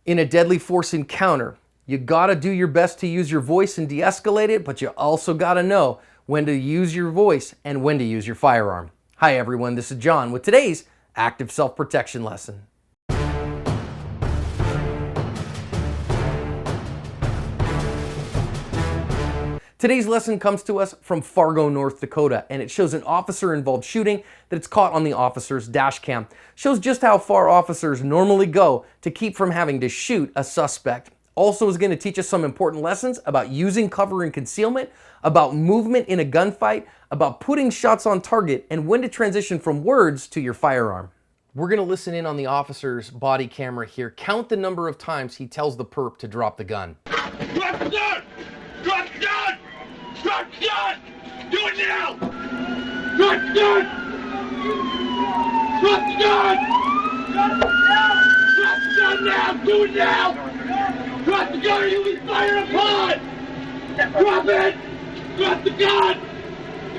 In a deadly force encounter, you gotta do your best to use your voice and de-escalate it, but you also gotta know when to use your voice and when to use your firearm. Hi everyone, this is John with today's active self-protection lesson. Today's lesson comes to us from Fargo, North Dakota, and it shows an officer-involved shooting that it's caught on the officer's dash cam. Shows just how far officers normally go to keep from having to shoot a suspect. Also is going to teach us some important lessons about using cover and concealment, about movement in a gunfight, about putting shots on target, and when to transition from words to your firearm. We're going to listen in on the officer's body camera here. Count the number of times he tells the perp to drop the gun. Drop the gun! Drop the gun! Drop the gun! Do it now! Drop the gun! Drop the gun! Drop the gun now! Do it now! Drop the gun or you'll be fired upon! Drop it! Drop the gun!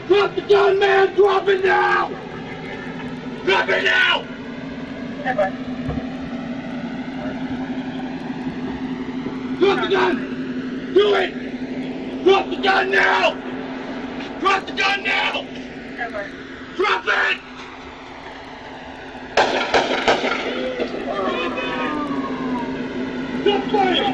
Drop the gun, man! Drop it now! Drop it now! Drop the gun! Do it! Drop the gun now! Drop the gun now! Drop it! Stop firing!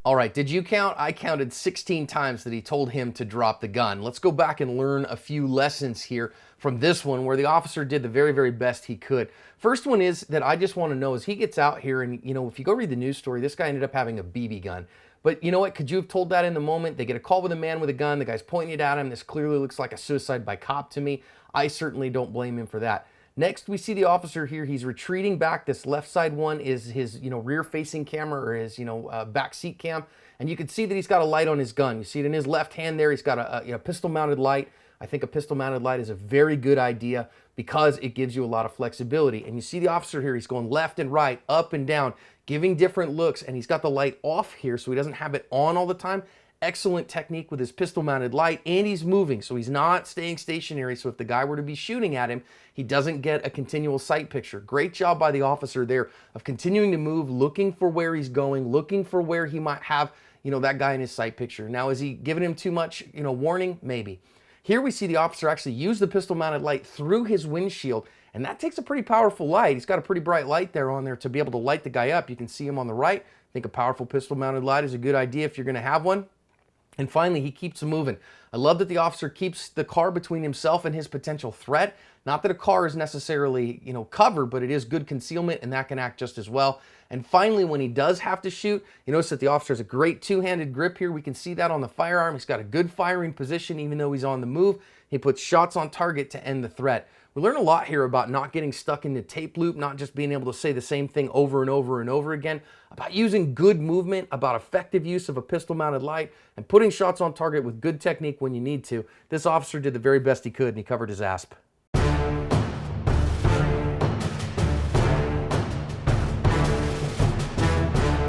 All right, did you count? I counted 16 times that he told him to drop the gun. Let's go back and learn a few lessons here from this one where the officer did the very, very best he could. First one is that I just want to know is he gets out here and, you know, if you go read the news story, this guy ended up having a BB gun. But you know what? Could you have told that in the moment? They get a call with a man with a gun. The guy's pointing it at him. This clearly looks like a suicide by cop to me. I certainly don't blame him for that. Next, we see the officer here. He's retreating back. This left side one is his, rear-facing camera or his, back seat cam. And you can see that he's got a light on his gun. You see it in his left hand there. He's got a pistol-mounted light. I think a pistol-mounted light is a very good idea because it gives you a lot of flexibility. And you see the officer here. He's going left and right, up and down, giving different looks. And he's got the light off here so he doesn't have it on all the time. Excellent technique with his pistol-mounted light, and he's moving, so he's not staying stationary, so if the guy were to be shooting at him, he doesn't get a continual sight picture. Great job by the officer there of continuing to move, looking for where he's going, looking for where he might have, that guy in his sight picture. Now, is he giving him too much, warning? Maybe. Here we see the officer actually use the pistol-mounted light through his windshield, and that takes a pretty powerful light. He's got a pretty bright light there on there to be able to light the guy up. You can see him on the right. I think a powerful pistol-mounted light is a good idea if you're going to have one. And finally, he keeps moving. I love that the officer keeps the car between himself and his potential threat. Not that a car is necessarily, covered, but it is good concealment, and that can act just as well. And finally, when he does have to shoot, you notice that the officer has a great two-handed grip here. We can see that on the firearm. He's got a good firing position, even though he's on the move. He puts shots on target to end the threat. We learn a lot here about not getting stuck in the tape loop, not just being able to say the same thing over and over and over again, about using good movement, about effective use of a pistol-mounted light, and putting shots on target with good technique when you need to. This officer did the very best he could, and he covered his asp.